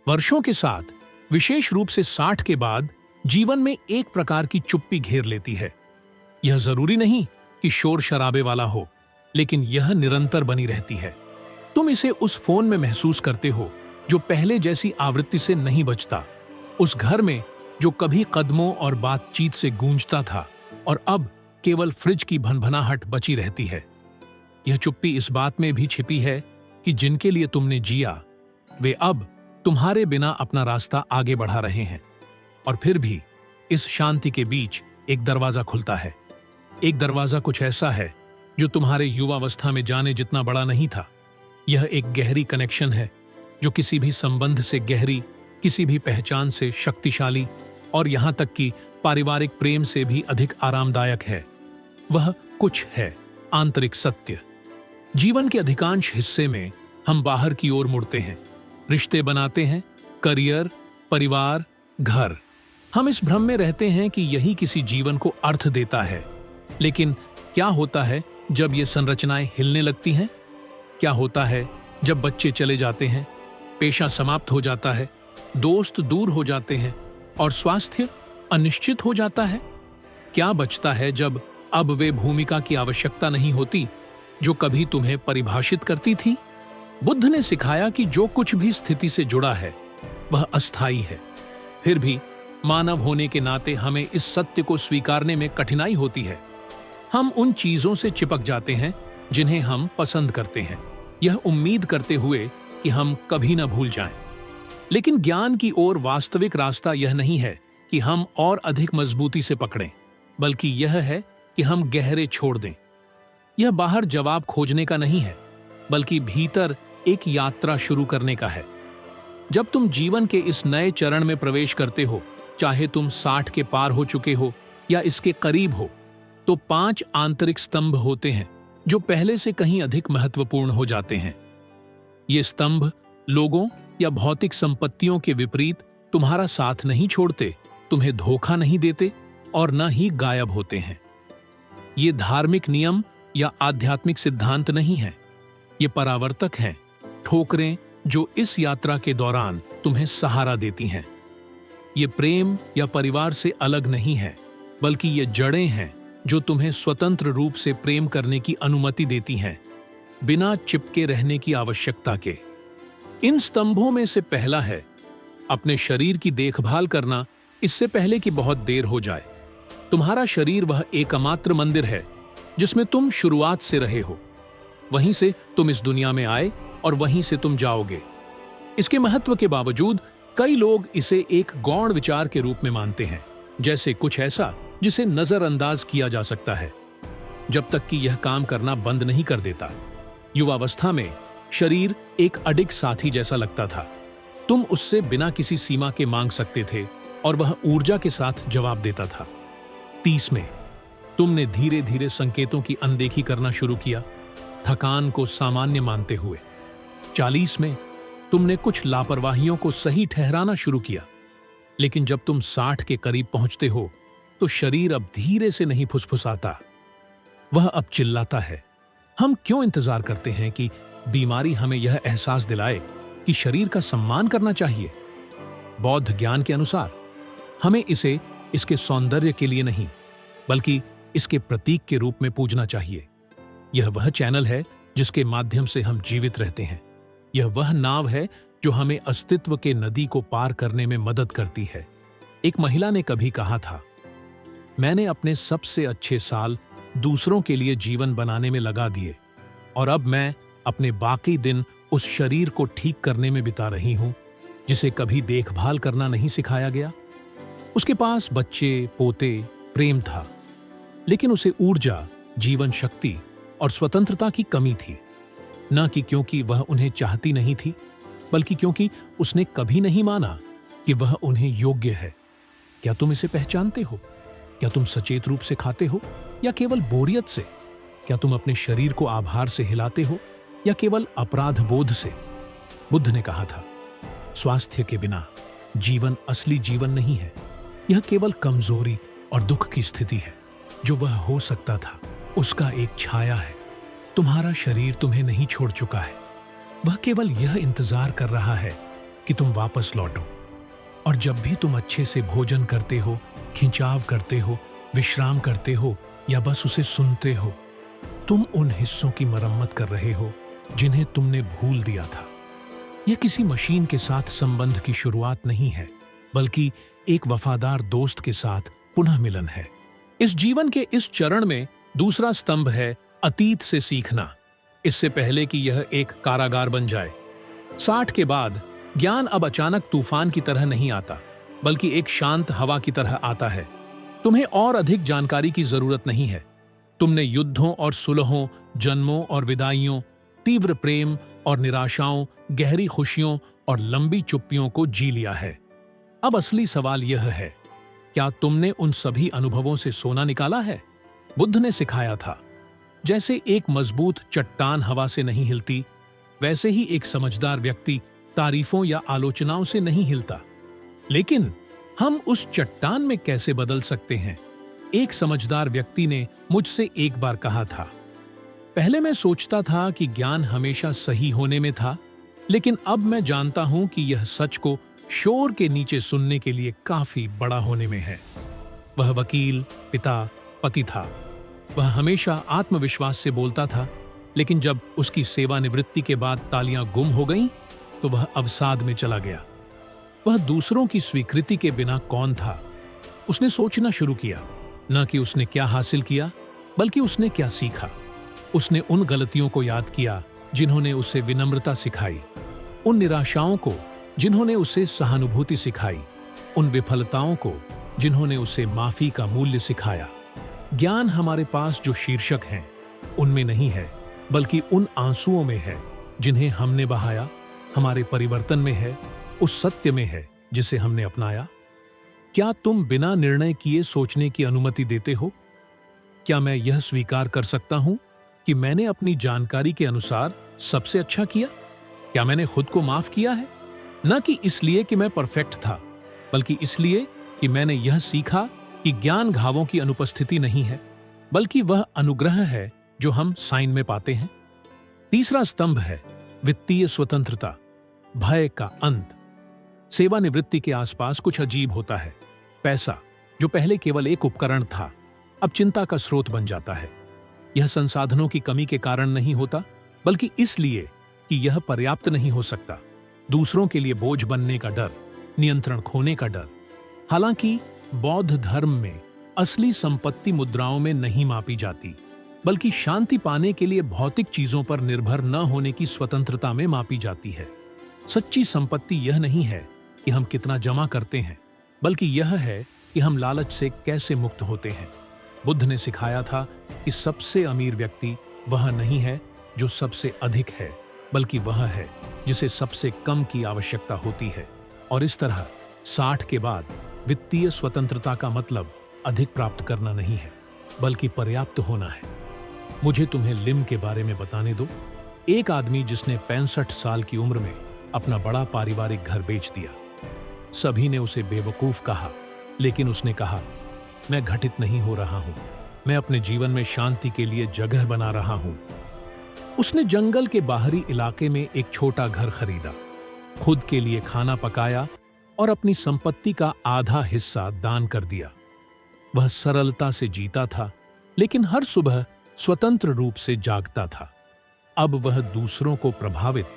वर्षों के साथ, विशेष रूप से 60 के बाद, जीवन में एक प्रकार की चुप्पी घेर लेती है। यह जरूरी नहीं कि शोर शराबे वाला हो, लेकिन यह निरंतर बनी रहती है। तुम इसे उस फोन में महसूस करते हो जो पहले जैसी आवृत्ति से नहीं बजता, उस घर में जो कभी कदमों और बातचीत से गूंजता था और अब केवल फ्रिज की भनभनाहट बची रहती है। यह चुप्पी इस बात में भी छिपी है कि जिनके लिए तुमने जिया, वे अब तुम्हारे बिना अपना रास्ता आगे बढ़ा रहे हैं। और फिर भी इस शांति के बीच एक दरवाजा खुलता है। एक दरवाजा कुछ ऐसा है जो तुम्हारे युवावस्था में जाने जितना बड़ा नहीं था। यह एक गहरी कनेक्शन है जो किसी भी संबंध से गहरी, किसी भी पहचान से शक्तिशाली और यहां तक कि पारिवारिक प्रेम से भी अधिक आरामदायक है। वह कुछ है आंतरिक सत्य। जीवन के अधिकांश हिस्से में हम बाहर की ओर मुड़ते हैं, रिश्ते बनाते हैं, करियर, परिवार, घर। हम इस भ्रम में रहते हैं कि यही किसी जीवन को अर्थ देता है। लेकिन क्या होता है जब ये संरचनाएं हिलने लगती हैं? क्या होता है जब बच्चे चले जाते हैं, पेशा समाप्त हो जाता है, दोस्त दूर हो जाते हैं और स्वास्थ्य अनिश्चित हो जाता है? क्या बचता है जब अब वे भूमिका की आवश्यकता नहीं होती जो कभी तुम्हें परिभाषित करती थी? बुद्ध ने सिखाया कि जो कुछ भी स्थिति से जुड़ा है वह अस्थायी है। फिर भी मानव होने के नाते हमें इस सत्य को स्वीकारने में कठिनाई होती है। हम उन चीजों से चिपक जाते हैं जिन्हें हम पसंद करते हैं, यह उम्मीद करते हुए कि हम कभी न भूल जाएं। लेकिन ज्ञान की ओर वास्तविक रास्ता यह नहीं है कि हम और अधिक मजबूती से पकड़ें, बल्कि यह है कि हम गहरे छोड़ दें। यह बाहर जवाब खोजने का नहीं है, बल्कि भीतर एक यात्रा शुरू करने का है। जब तुम जीवन के इस नए चरण में प्रवेश करते हो, चाहे तुम 60 के पार हो चुके हो या इसके करीब हो, तो 5 आंतरिक स्तंभ होते हैं जो पहले से कहीं अधिक महत्वपूर्ण हो जाते हैं। ये स्तंभ लोगों या भौतिक संपत्तियों के विपरीत तुम्हारा साथ नहीं छोड़ते, तुम्हें धोखा नहीं देते और न ही गायब होते हैं। ये धार्मिक नियम या आध्यात्मिक सिद्धांत नहीं है, ये परावर्तक हैं, ठोकरें जो इस यात्रा के दौरान तुम्हें सहारा देती हैं। ये प्रेम या परिवार से अलग नहीं है, बल्कि ये जड़ें हैं जो तुम्हें स्वतंत्र रूप से प्रेम करने की अनुमति देती हैं, बिना चिपके रहने की आवश्यकता के। इन स्तंभों में से पहला है अपने शरीर की देखभाल करना इससे पहले कि बहुत देर हो जाए। तुम्हारा शरीर वह एकमात्र मंदिर है जिसमें तुम शुरुआत से रहे हो। वहीं से तुम इस दुनिया में आए और वहीं से तुम जाओगे। इसके महत्व के बावजूद कई लोग इसे एक गौण विचार के रूप में मानते हैं, जैसे कुछ ऐसा जिसे नजरअंदाज किया जा सकता है, जब तक कि यह काम करना बंद नहीं कर देता। युवावस्था में शरीर एक अडिग साथी जैसा लगता था। तुम उससे बिना किसी सीमा के मांग सकते थे और वह ऊर्जा के साथ जवाब देता था। 30 में तुमने धीरे धीरे संकेतों की अनदेखी करना शुरू किया, थकान को सामान्य मानते हुए। 40 में तुमने कुछ लापरवाहियों को सही ठहराना शुरू किया। लेकिन जब तुम 60 के करीब पहुंचते हो तो शरीर अब धीरे से नहीं फुसफुसाता, वह अब चिल्लाता है। हम क्यों इंतजार करते हैं कि बीमारी हमें यह एहसास दिलाए कि शरीर का सम्मान करना चाहिए? बौद्ध ज्ञान के अनुसार हमें इसे इसके सौंदर्य के लिए नहीं, बल्कि इसके प्रतीक के रूप में पूजना चाहिए। यह वह चैनल है जिसके माध्यम से हम जीवित रहते हैं। यह वह नाव है जो हमें अस्तित्व के नदी को पार करने में मदद करती है। एक महिला ने कभी कहा था, मैंने अपने सबसे अच्छे साल दूसरों के लिए जीवन बनाने में लगा दिए और अब मैं अपने बाकी दिन उस शरीर को ठीक करने में बिता रही हूं जिसे कभी देखभाल करना नहीं सिखाया गया। उसके पास बच्चे, पोते, प्रेम था, लेकिन उसे ऊर्जा, जीवन शक्ति और स्वतंत्रता की कमी थी। न कि क्योंकि वह उन्हें चाहती नहीं थी, बल्कि क्योंकि उसने कभी नहीं माना कि वह उन्हें योग्य है। क्या तुम इसे पहचानते हो? क्या तुम सचेत रूप से खाते हो या केवल बोरियत से? क्या तुम अपने शरीर को आभार से हिलाते हो या केवल अपराध बोध से? बुद्ध ने कहा था, स्वास्थ्य के बिना जीवन असली जीवन नहीं है। यह केवल कमजोरी और दुख की स्थिति है। जो वह हो सकता था उसका एक छाया है। तुम्हारा शरीर तुम्हें नहीं छोड़ चुका है। वह केवल यह इंतजार कर रहा है कि तुम वापस लौटो। और जब भी तुम अच्छे से भोजन करते हो, खिंचाव करते हो, विश्राम करते हो या बस उसे सुनते हो, तुम उन हिस्सों की मरम्मत कर रहे हो जिन्हें तुमने भूल दिया था। यह किसी मशीन के साथ संबंध की शुरुआत नहीं है, बल्कि एक वफादार दोस्त के साथ पुनः मिलन है। इस जीवन के इस चरण में दूसरा स्तंभ है अतीत से सीखना, इससे पहले कि यह एक कारागार बन जाए। 60 के बाद ज्ञान अब अचानक तूफान की तरह नहीं आता, बल्कि एक शांत हवा की तरह आता है। तुम्हें और अधिक जानकारी की जरूरत नहीं है। तुमने युद्धों और सुलहों, जन्मों और विदाइयों, तीव्र प्रेम और निराशाओं, गहरी खुशियों और लंबी चुप्पियों को जी लिया है। अब असली सवाल यह है, क्या तुमने उन सभी अनुभवों से सोना निकाला है? बुद्ध ने सिखाया था, जैसे एक मजबूत चट्टान हवा से नहीं हिलती, वैसे ही एक समझदार व्यक्ति तारीफों या आलोचनाओं से नहीं हिलता। लेकिन हम उस चट्टान में कैसे बदल सकते हैं? एक समझदार व्यक्ति ने मुझसे एक बार कहा था, पहले मैं सोचता था कि ज्ञान हमेशा सही होने में था, लेकिन अब मैं जानता हूं कि यह सच को शोर के नीचे सुनने के लिए काफी बड़ा होने में है। वह वकील, पिता, पति था। वह हमेशा आत्मविश्वास से बोलता था, लेकिन जब उसकी सेवानिवृत्ति के बाद तालियां गुम हो गईं, तो वह अवसाद में चला गया। वह दूसरों की स्वीकृति के बिना कौन था? उसने सोचना शुरू किया, न कि उसने क्या हासिल किया, बल्कि उसने क्या सीखा। उसने उन गलतियों को याद किया जिन्होंने उसे विनम्रता सिखाई, उन निराशाओं को जिन्होंने उसे सहानुभूति सिखाई, उन विफलताओं को जिन्होंने उसे माफी का मूल्य सिखाया। ज्ञान हमारे पास जो शीर्षक हैं, उनमें नहीं है, बल्कि उन आंसुओं में है जिन्हें हमने बहाया, हमारे परिवर्तन में है, उस सत्य में है जिसे हमने अपनाया। क्या तुम बिना निर्णय किए सोचने की अनुमति देते हो? क्या मैं यह स्वीकार कर सकता हूं कि मैंने अपनी जानकारी के अनुसार सबसे अच्छा किया? क्या मैंने खुद को माफ किया है? न कि इसलिए कि मैं परफेक्ट था, बल्कि इसलिए कि मैंने यह सीखा कि ज्ञान घावों की अनुपस्थिति नहीं है, बल्कि वह अनुग्रह है जो हम साइन में पाते हैं। तीसरा स्तंभ है वित्तीय स्वतंत्रता, भय का अंत। सेवानिवृत्ति के आसपास कुछ अजीब होता है। पैसा, जो पहले केवल एक उपकरण था, अब चिंता का स्रोत बन जाता है। यह संसाधनों की कमी के कारण नहीं होता, बल्कि इसलिए कि यह पर्याप्त नहीं हो सकता। दूसरों के लिए बोझ बनने का डर, नियंत्रण खोने का डर। हालांकि बौद्ध धर्म में असली संपत्ति मुद्राओं में नहीं मापी जाती, बल्कि शांति पाने के लिए भौतिक चीजों पर निर्भर न होने की स्वतंत्रता में मापी जाती है। सच्ची संपत्ति यह नहीं है कि हम कितना जमा करते हैं, बल्कि यह है कि हम लालच से कैसे मुक्त होते हैं। बुद्ध ने सिखाया था कि सबसे अमीर व्यक्ति वह नहीं है जो सबसे अधिक है, बल्कि वह है जिसे सबसे कम की आवश्यकता होती है। और इस तरह 60 के बाद वित्तीय स्वतंत्रता का मतलब अधिक प्राप्त करना नहीं है, बल्कि पर्याप्त होना है। मुझे तुम्हें लिम के बारे में बताने दो। एक आदमी जिसने 65 साल की उम्र में अपना बड़ा पारिवारिक घर बेच दिया। सभी ने उसे बेवकूफ कहा, लेकिन उसने कहा, मैं घटित नहीं हो रहा हूं, मैं अपने जीवन में शांति के लिए जगह बना रहा हूं। उसने जंगल के बाहरी इलाके में एक छोटा घर खरीदा, खुद के लिए खाना पकाया और अपनी संपत्ति का आधा हिस्सा दान कर दिया। वह सरलता से जीता था, लेकिन हर सुबह स्वतंत्र रूप से जागता था। अब वह दूसरों को प्रभावित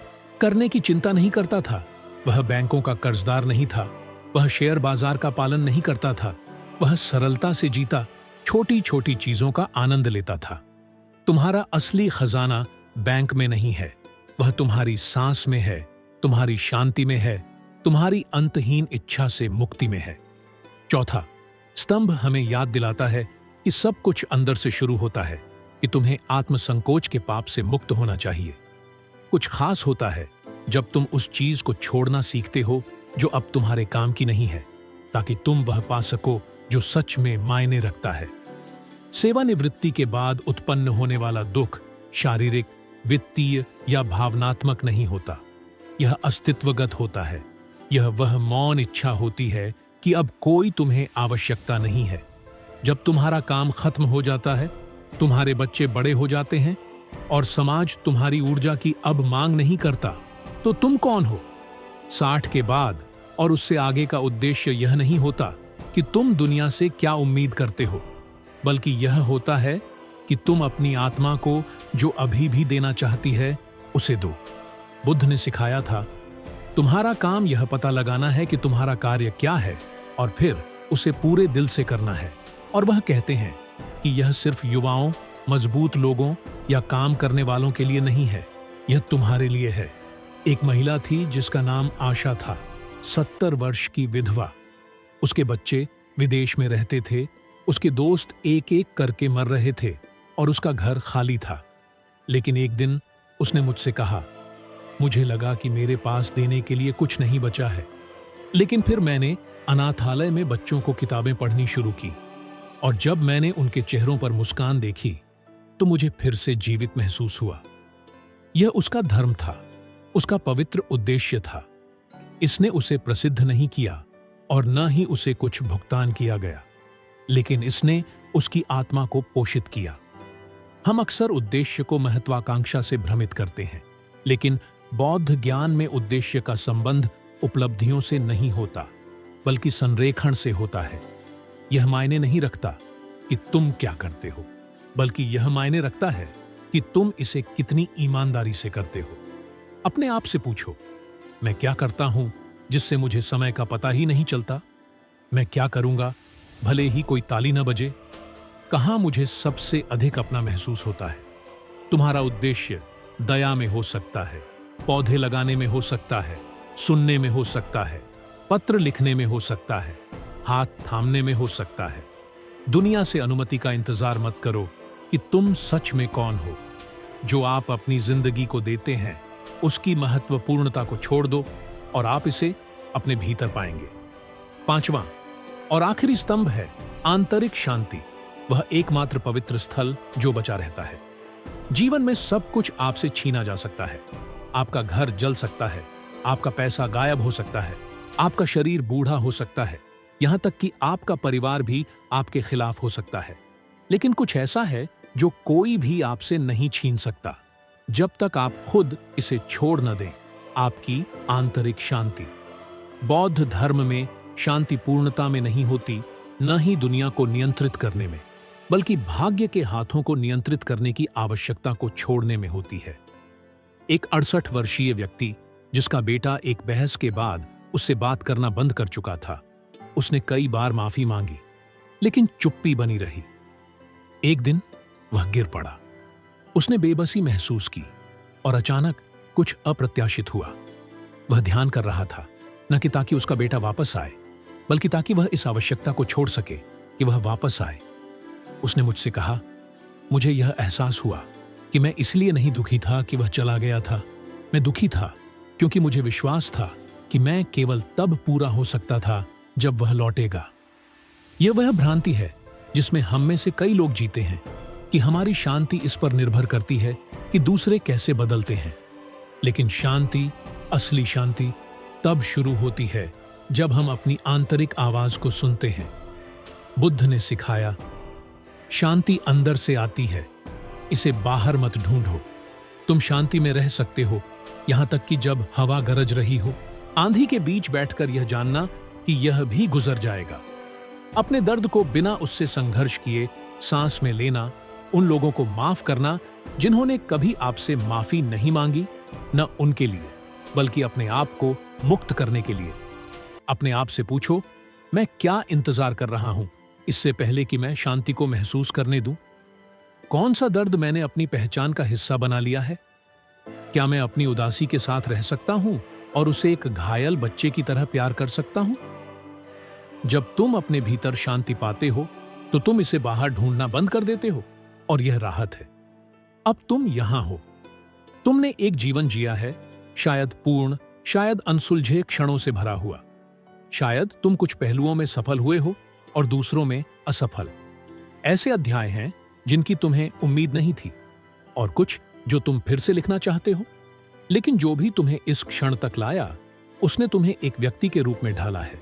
करने की चिंता नहीं करता था। वह बैंकों का कर्जदार नहीं था। वह शेयर बाजार का पालन नहीं करता था। वह सरलता से जीता, छोटी छोटी चीजों का आनंद लेता था। तुम्हारा असली खजाना बैंक में नहीं है, वह तुम्हारी सांस में है, तुम्हारी शांति में है, तुम्हारी अंतहीन इच्छा से मुक्ति में है। चौथा स्तंभ हमें याद दिलाता है कि सब कुछ अंदर से शुरू होता है, कि तुम्हें आत्मसंकोच के पाप से मुक्त होना चाहिए। कुछ खास होता है जब तुम उस चीज को छोड़ना सीखते हो जो अब तुम्हारे काम की नहीं है, ताकि तुम वह पा सको जो सच में मायने रखता है। सेवानिवृत्ति के बाद उत्पन्न होने वाला दुख शारीरिक, वित्तीय या भावनात्मक नहीं होता, यह अस्तित्वगत होता है। यह वह मौन इच्छा होती है कि अब कोई तुम्हें आवश्यकता नहीं है। जब तुम्हारा काम खत्म हो जाता है, तुम्हारे बच्चे बड़े हो जाते हैं और समाज तुम्हारी ऊर्जा की अब मांग नहीं करता, तो तुम कौन हो? 60 के बाद और उससे आगे का उद्देश्य यह नहीं होता कि तुम दुनिया से क्या उम्मीद करते हो, बल्कि यह होता है कि तुम अपनी आत्मा को जो अभी भी देना चाहती है उसे दो। बुद्ध ने सिखाया था, तुम्हारा काम यह पता लगाना है कि तुम्हारा कार्य क्या है और फिर उसे पूरे दिल से करना है। और वह कहते हैं कि यह सिर्फ युवाओं, मजबूत लोगों या काम करने वालों के लिए नहीं है, यह तुम्हारे लिए है। एक महिला थी जिसका नाम आशा था, 70 वर्ष की विधवा। उसके बच्चे विदेश में रहते थे, उसके दोस्त एक एक करके मर रहे थे और उसका घर खाली था। लेकिन एक दिन उसने मुझसे कहा, मुझे लगा कि मेरे पास देने के लिए कुछ नहीं बचा है। लेकिन फिर मैंने अनाथालय में बच्चों को किताबें पढ़नी शुरू की और जब मैंने उनके चेहरों पर मुस्कान देखी तो मुझे फिर से जीवित महसूस हुआ। यह उसका धर्म था, उसका पवित्र उद्देश्य था। इसने उसे प्रसिद्ध नहीं किया और न ही उसे कुछ भुगतान किया गया, लेकिन इसने उसकी आत्मा को पोषित किया। हम अक्सर उद्देश्य को महत्वाकांक्षा से भ्रमित करते हैं, लेकिन बौद्ध ज्ञान में उद्देश्य का संबंध उपलब्धियों से नहीं होता, बल्कि संरेखण से होता है। यह मायने नहीं रखता कि तुम क्या करते हो, बल्कि यह मायने रखता है कि तुम इसे कितनी ईमानदारी से करते हो। अपने आप से पूछो, मैं क्या करता हूं जिससे मुझे समय का पता ही नहीं चलता? मैं क्या करूंगा भले ही कोई ताली न बजे? कहां मुझे सबसे अधिक अपना महसूस होता है? तुम्हारा उद्देश्य दया में हो सकता है, पौधे लगाने में हो सकता है, सुनने में हो सकता है, पत्र लिखने में हो सकता है, हाथ थामने में हो सकता है। दुनिया से अनुमति का इंतजार मत करो कि तुम सच में कौन हो। जो आप अपनी जिंदगी को देते हैं उसकी महत्वपूर्णता को छोड़ दो और आप इसे अपने भीतर पाएंगे। 5वां और आखिरी स्तंभ है आंतरिक शांति, वह एकमात्र पवित्र स्थल जो बचा रहता है। जीवन में सब कुछ आपसे छीना जा सकता है। आपका घर जल सकता है, आपका पैसा गायब हो सकता है, आपका शरीर बूढ़ा हो सकता है, यहां तक कि आपका परिवार भी आपके खिलाफ हो सकता है। लेकिन कुछ ऐसा है जो कोई भी आपसे नहीं छीन सकता जब तक आप खुद इसे छोड़ न दें, आपकी आंतरिक शांति। बौद्ध धर्म में शांति पूर्णता में नहीं होती, न ही दुनिया को नियंत्रित करने में, बल्कि भाग्य के हाथों को नियंत्रित करने की आवश्यकता को छोड़ने में होती है। एक 68 वर्षीय व्यक्ति जिसका बेटा एक बहस के बाद उससे बात करना बंद कर चुका था, उसने कई बार माफी मांगी, लेकिन चुप्पी बनी रही। एक दिन वह गिर पड़ा। उसने बेबसी महसूस की और अचानक कुछ अप्रत्याशित हुआ। वह ध्यान कर रहा था, न कि ताकि उसका बेटा वापस आए, बल्कि ताकि वह इस आवश्यकता को छोड़ सके कि वह वापस आए। उसने मुझसे कहा, मुझे यह एहसास हुआ कि मैं इसलिए नहीं दुखी था कि वह चला गया था। मैं दुखी था क्योंकि मुझे विश्वास था कि मैं केवल तब पूरा हो सकता था जब वह लौटेगा। यह वह भ्रांति है जिसमें हम में से कई लोग जीते हैं कि हमारी शांति इस पर निर्भर करती है कि दूसरे कैसे बदलते हैं। लेकिन शांति, असली शांति तब शुरू होती है जब हम अपनी आंतरिक आवाज को सुनते हैं। बुद्ध ने सिखाया, शांति अंदर से आती है, इसे बाहर मत ढूंढो। तुम शांति में रह सकते हो यहां तक कि जब हवा गरज रही हो, आंधी के बीच बैठकर यह जानना कि यह भी गुजर जाएगा। अपने दर्द को बिना उससे संघर्ष किए सांस में लेना, उन लोगों को माफ करना जिन्होंने कभी आपसे माफी नहीं मांगी, न उनके लिए बल्कि अपने आप को मुक्त करने के लिए। अपने आप से पूछो, मैं क्या इंतजार कर रहा हूं इससे पहले कि मैं शांति को महसूस करने दूं? कौन सा दर्द मैंने अपनी पहचान का हिस्सा बना लिया है? क्या मैं अपनी उदासी के साथ रह सकता हूं और उसे एक घायल बच्चे की तरह प्यार कर सकता हूं? जब तुम अपने भीतर शांति पाते हो तो तुम इसे बाहर ढूंढना बंद कर देते हो और यह राहत है। अब तुम यहां हो। तुमने एक जीवन जिया है, शायद पूर्ण, शायद अनसुलझे क्षणों से भरा हुआ। शायद तुम कुछ पहलुओं में सफल हुए हो और दूसरों में असफल। ऐसे अध्याय हैं जिनकी तुम्हें उम्मीद नहीं थी और कुछ जो तुम फिर से लिखना चाहते हो। लेकिन जो भी तुम्हें इस क्षण तक लाया, उसने तुम्हें एक व्यक्ति के रूप में ढाला है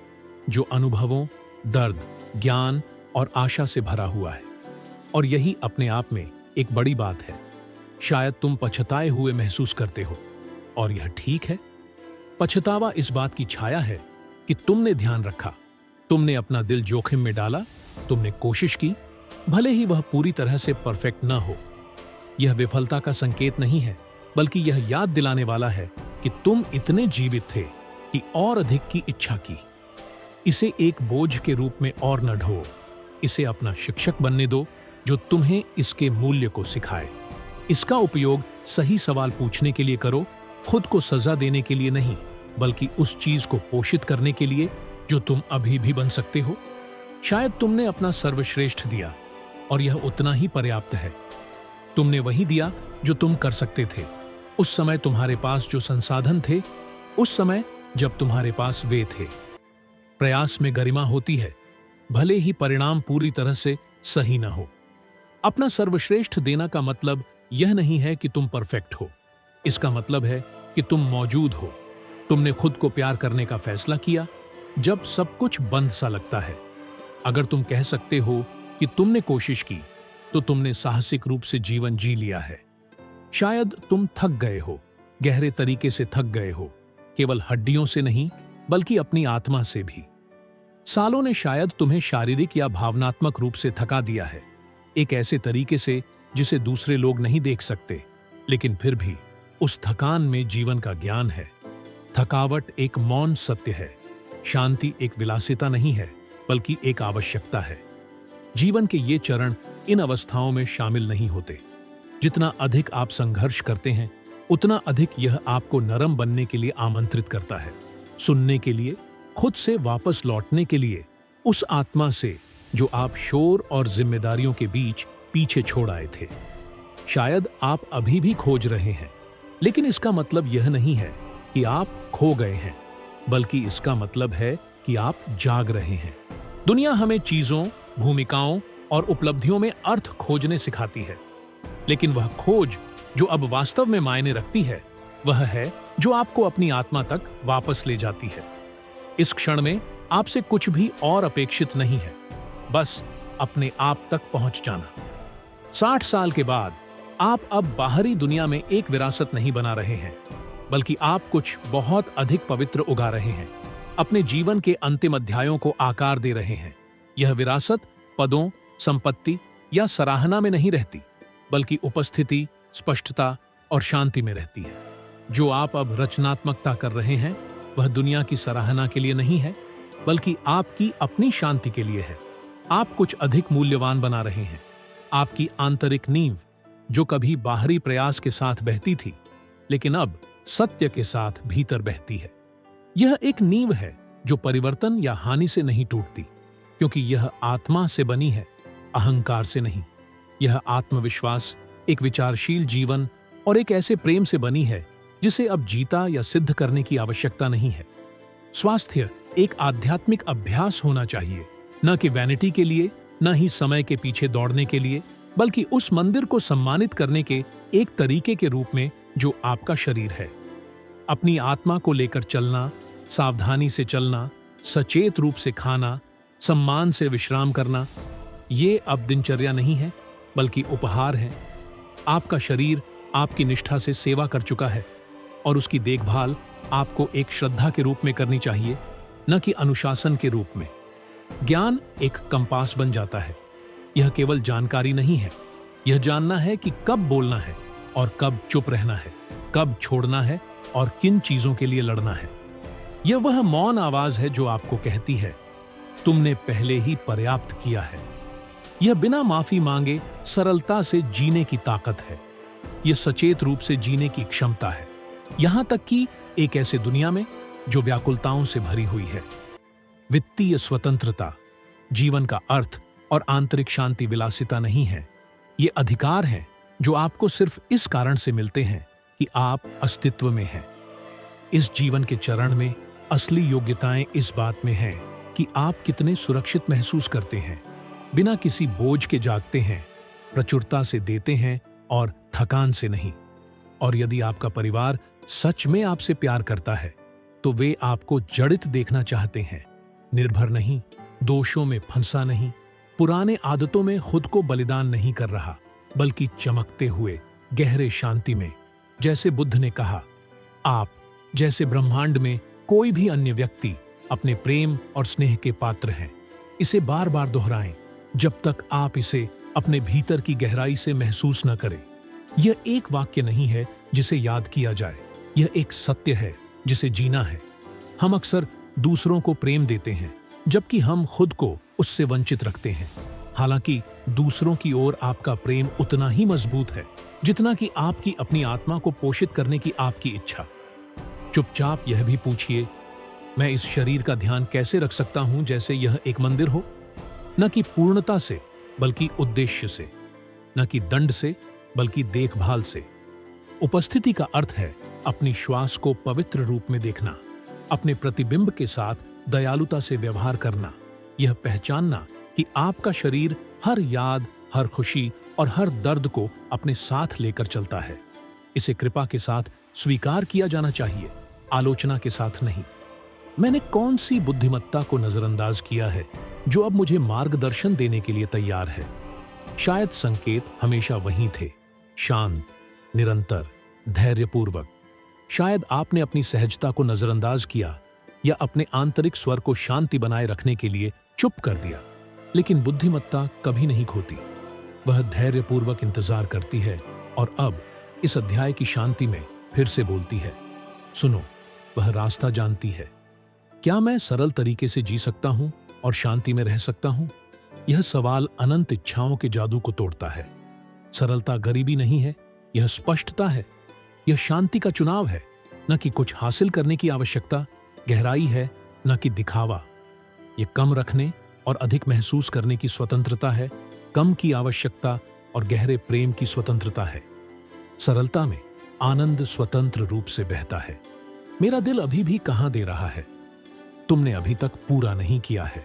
जो अनुभवों, दर्द, ज्ञान और आशा से भरा हुआ है। और यही अपने आप में एक बड़ी बात है। शायद तुम पछताए हुए महसूस करते हो और यह ठीक है। पछतावा इस बात की छाया है कि तुमने ध्यान रखा, तुमने अपना दिल जोखिम में डाला, तुमने कोशिश की, भले ही वह पूरी तरह से परफेक्ट न हो। यह विफलता का संकेत नहीं है, बल्कि यह याद दिलाने वाला है कि तुम इतने जीवित थे कि और अधिक की इच्छा की। इसे एक बोझ के रूप में और न ढो, इसे अपना शिक्षक बनने दो जो तुम्हें इसके मूल्य को सिखाए। इसका उपयोग सही सवाल पूछने के लिए करो, खुद को सजा देने के लिए नहीं, बल्कि उस चीज को पोषित करने के लिए जो तुम अभी भी बन सकते हो। शायद तुमने अपना सर्वश्रेष्ठ दिया और यह उतना ही पर्याप्त है। तुमने वही दिया जो तुम कर सकते थे, उस समय तुम्हारे पास जो संसाधन थे, उस समय जब तुम्हारे पास वे थे। प्रयास में गरिमा होती है, भले ही परिणाम पूरी तरह से सही न हो। अपना सर्वश्रेष्ठ देना का मतलब यह नहीं है कि तुम परफेक्ट हो, इसका मतलब है कि तुम मौजूद हो। तुमने खुद को प्यार करने का फैसला किया जब सब कुछ बंद सा लगता है। अगर तुम कह सकते हो कि तुमने कोशिश की, तो तुमने साहसिक रूप से जीवन जी लिया है। शायद तुम थक गए हो, गहरे तरीके से थक गए हो, केवल हड्डियों से नहीं बल्कि अपनी आत्मा से भी। सालों ने शायद तुम्हें शारीरिक या भावनात्मक रूप से थका दिया है, एक ऐसे तरीके से जिसे दूसरे लोग नहीं देख सकते, लेकिन फिर भी उस थकान में जीवन का ज्ञान है। थकावट एक मौन सत्य है, शांति एक विलासिता नहीं है बल्कि एक आवश्यकता है। जीवन के ये चरण इन अवस्थाओं में शामिल नहीं होते। जितना अधिक आप संघर्ष करते हैं, उतना अधिक यह आपको नरम बनने के लिए आमंत्रित करता है, सुनने के लिए, खुद से वापस लौटने के लिए, उस आत्मा से जो आप शोर और जिम्मेदारियों के बीच पीछे छोड़ आए थे। शायद आप अभी भी खोज रहे हैं, लेकिन इसका मतलब यह नहीं है कि आप खो गए हैं, बल्कि इसका मतलब है कि आप जाग रहे हैं। दुनिया हमें चीजों, भूमिकाओं और उपलब्धियों में अर्थ खोजने सिखाती है, लेकिन वह खोज जो अब वास्तव में मायने रखती है, वह है जो आपको अपनी आत्मा तक वापस ले जाती है। इस क्षण में आपसे कुछ भी और अपेक्षित नहीं है, बस अपने आप तक पहुंच जाना। 60 साल के बाद आप अब बाहरी दुनिया में एक विरासत नहीं बना रहे हैं, बल्कि आप कुछ बहुत अधिक पवित्र उगा रहे हैं। अपने जीवन के अंतिम अध्यायों को आकार दे रहे हैं। यह विरासत पदों, संपत्ति या सराहना में नहीं रहती, बल्कि उपस्थिति, स्पष्टता और शांति में रहती है। जो आप अब रचनात्मकता कर रहे हैं, वह दुनिया की सराहना के लिए नहीं है, बल्कि आपकी अपनी शांति के लिए है। आप कुछ अधिक मूल्यवान बना रहे हैं। आपकी आंतरिक नींव, जो कभी बाहरी प्रयास के साथ बहती थी, लेकिन अब सत्य के साथ भीतर बहती है। यह एक नींव है जो परिवर्तन या हानि से नहीं टूटती, क्योंकि यह आत्मा से बनी है, अहंकार से नहीं। यह आत्मविश्वास, एक विचारशील जीवन और एक ऐसे प्रेम से बनी है जिसे अब जीता या सिद्ध करने की आवश्यकता नहीं है। स्वास्थ्य एक आध्यात्मिक अभ्यास होना चाहिए, न कि वैनिटी के लिए, न ही समय के पीछे दौड़ने के लिए, बल्कि उस मंदिर को सम्मानित करने के एक तरीके के रूप में जो आपका शरीर है। अपनी आत्मा को लेकर चलना, सावधानी से चलना, सचेत रूप से खाना, सम्मान से विश्राम करना, ये अब दिनचर्या नहीं है, बल्कि उपहार है। आपका शरीर आपकी निष्ठा से सेवा कर चुका है और उसकी देखभाल आपको एक श्रद्धा के रूप में करनी चाहिए, न कि अनुशासन के रूप में। ज्ञान एक कंपास बन जाता है। यह केवल जानकारी नहीं है, यह जानना है कि कब बोलना है और कब चुप रहना है, कब छोड़ना है और किन चीजों के लिए लड़ना है। यह वह मौन आवाज है जो आपको कहती है, तुमने पहले ही पर्याप्त किया है। यह बिना माफी मांगे सरलता से जीने की ताकत है। यह सचेत रूप से जीने की क्षमता है, यहां तक कि एक ऐसे दुनिया में जो व्याकुलताओं से भरी हुई है। वित्तीय स्वतंत्रता, जीवन का अर्थ और आंतरिक शांति विलासिता नहीं है। ये अधिकार हैं जो आपको सिर्फ इस कारण से मिलते हैं कि आप अस्तित्व में हैं। इस जीवन के चरण में असली योग्यताएं इस बात में हैं कि आप कितने सुरक्षित महसूस करते हैं, बिना किसी बोझ के जागते हैं, प्रचुरता से देते हैं और थकान से नहीं। और यदि आपका परिवार सच में आपसे प्यार करता है, तो वे आपको जड़ित देखना चाहते हैं, निर्भर नहीं, दोषों में फंसा नहीं, पुराने आदतों में खुद को बलिदान नहीं कर रहा, बल्कि चमकते हुए गहरे शांति में। जैसे बुद्ध ने कहा, आप जैसे ब्रह्मांड में कोई भी अन्य व्यक्ति अपने प्रेम और स्नेह के पात्र हैं। इसे बार बार दोहराएं जब तक आप इसे अपने भीतर की गहराई से महसूस न करें। यह एक वाक्य नहीं है जिसे याद किया जाए, यह एक सत्य है जिसे जीना है। हम अक्सर दूसरों को प्रेम देते हैं जबकि हम खुद को उससे वंचित रखते हैं। हालांकि दूसरों की ओर आपका प्रेम उतना ही मजबूत है जितना कि आपकी अपनी आत्मा को पोषित करने की आपकी इच्छा। चुपचाप यह भी पूछिए, मैं इस शरीर का ध्यान कैसे रख सकता हूं जैसे यह एक मंदिर हो? न कि पूर्णता से बल्कि उद्देश्य से, न कि दंड से बल्कि देखभाल से। उपस्थिति का अर्थ है अपनी श्वास को पवित्र रूप में देखना, अपने प्रतिबिंब के साथ दयालुता से व्यवहार करना, यह पहचानना कि आपका शरीर हर याद, हर खुशी और हर दर्द को अपने साथ लेकर चलता है। इसे कृपा के साथ स्वीकार किया जाना चाहिए, आलोचना के साथ नहीं। मैंने कौन सी बुद्धिमत्ता को नजरअंदाज किया है जो अब मुझे मार्गदर्शन देने के लिए तैयार है? शायद संकेत हमेशा वहीं थे, शांत, निरंतर, धैर्यपूर्वक। शायद आपने अपनी सहजता को नजरअंदाज किया या अपने आंतरिक स्वर को शांति बनाए रखने के लिए चुप कर दिया। लेकिन बुद्धिमत्ता कभी नहीं खोती, वह धैर्यपूर्वक इंतजार करती है और अब इस अध्याय की शांति में फिर से बोलती है। सुनो, वह रास्ता जानती है। क्या मैं सरल तरीके से जी सकता हूं और शांति में रह सकता हूं? यह सवाल अनंत इच्छाओं के जादू को तोड़ता है। सरलता गरीबी नहीं है, यह स्पष्टता है। यह शांति का चुनाव है, न कि कुछ हासिल करने की आवश्यकता। गहराई है, न कि दिखावा। यह कम रखने और अधिक महसूस करने की स्वतंत्रता है, कम की आवश्यकता और गहरे प्रेम की स्वतंत्रता है। सरलता में आनंद स्वतंत्र रूप से बहता है। मेरा दिल अभी भी कहां दे रहा है? तुमने अभी तक पूरा नहीं किया है।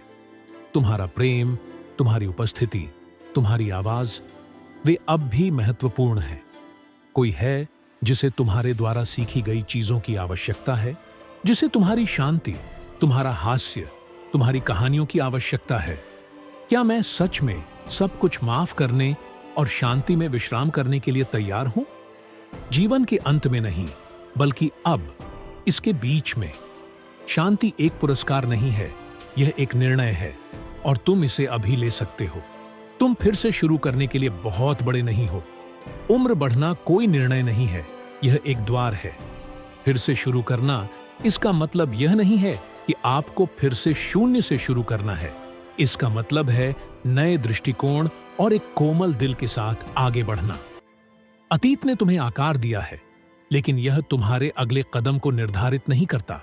तुम्हारा प्रेम, तुम्हारी उपस्थिति, तुम्हारी आवाज, वे अब भी महत्वपूर्ण हैं। कोई है जिसे तुम्हारे द्वारा सीखी गई चीजों की आवश्यकता है, जिसे तुम्हारी शांति, तुम्हारा हास्य, तुम्हारी कहानियों की आवश्यकता है। क्या मैं सच में सब कुछ माफ करने और शांति में विश्राम करने के लिए तैयार हूं? जीवन के अंत में नहीं, बल्कि अब, इसके बीच में। शांति एक पुरस्कार नहीं है, यह एक निर्णय है और तुम इसे अभी ले सकते हो। तुम फिर से शुरू करने के लिए बहुत बड़े नहीं हो। उम्र बढ़ना कोई निर्णय नहीं है, यह एक द्वार है। फिर से शुरू करना, इसका मतलब यह नहीं है कि आपको फिर से शून्य से शुरू करना है। इसका मतलब है नए दृष्टिकोण और एक कोमल दिल के साथ आगे बढ़ना। अतीत ने तुम्हें आकार दिया है, लेकिन यह तुम्हारे अगले कदम को निर्धारित नहीं करता।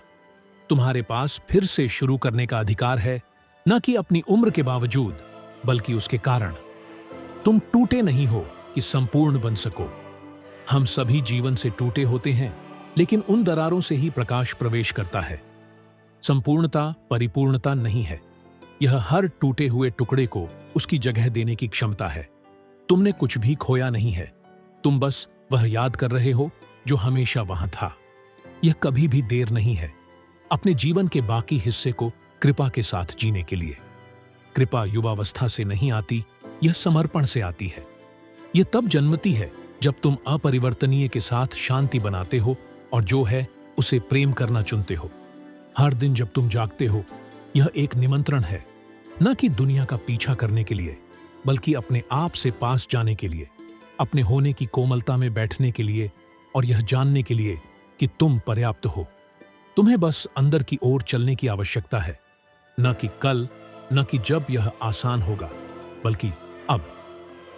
तुम्हारे पास फिर से शुरू करने का अधिकार है, न कि अपनी उम्र के बावजूद, बल्कि उसके कारण। तुम टूटे नहीं हो कि संपूर्ण बन सको। हम सभी जीवन से टूटे होते हैं, लेकिन उन दरारों से ही प्रकाश प्रवेश करता है। संपूर्णता परिपूर्णता नहीं है, यह हर टूटे हुए टुकड़े को उसकी जगह देने की क्षमता है। तुमने कुछ भी खोया नहीं है, तुम बस वह याद कर रहे हो जो हमेशा वहां था। यह कभी भी देर नहीं है अपने जीवन के बाकी हिस्से को कृपा के साथ जीने के लिए। कृपा युवावस्था से नहीं आती, यह समर्पण से आती है। यह तब जन्मती है जब तुम अपरिवर्तनीय के साथ शांति बनाते हो और जो है उसे प्रेम करना चुनते हो। हर दिन जब तुम जागते हो, यह एक निमंत्रण है, न कि दुनिया का पीछा करने के लिए, बल्कि अपने आप से पास जाने के लिए, अपने होने की कोमलता में बैठने के लिए और यह जानने के लिए कि तुम पर्याप्त हो। तुम्हें बस अंदर की ओर चलने की आवश्यकता है, न कि कल, न कि जब यह आसान होगा, बल्कि अब।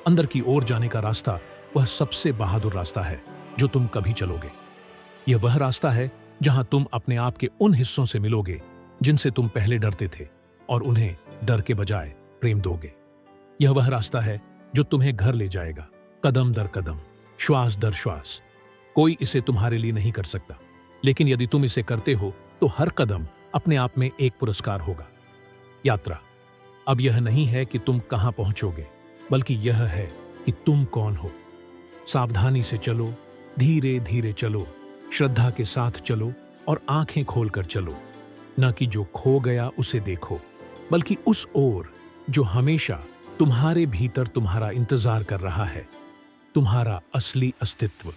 अंदर की ओर जाने का रास्ता वह सबसे बहादुर रास्ता है जो तुम कभी चलोगे। यह वह रास्ता है जहां तुम अपने आप के उन हिस्सों से मिलोगे जिनसे तुम पहले डरते थे और उन्हें डर के बजाय प्रेम दोगे। यह वह रास्ता है जो तुम्हें घर ले जाएगा, कदम दर कदम, श्वास दर श्वास। कोई इसे तुम्हारे लिए नहीं कर सकता, लेकिन यदि तुम इसे करते हो तो हर कदम अपने आप में एक पुरस्कार होगा। यात्रा अब यह नहीं है कि तुम कहां पहुंचोगे, बल्कि यह है कि तुम कौन हो। सावधानी से चलो, धीरे धीरे चलो, श्रद्धा के साथ चलो और आंखें खोलकर चलो। न कि जो खो गया उसे देखो, बल्कि उस ओर जो हमेशा तुम्हारे भीतर तुम्हारा इंतजार कर रहा है, तुम्हारा असली अस्तित्व।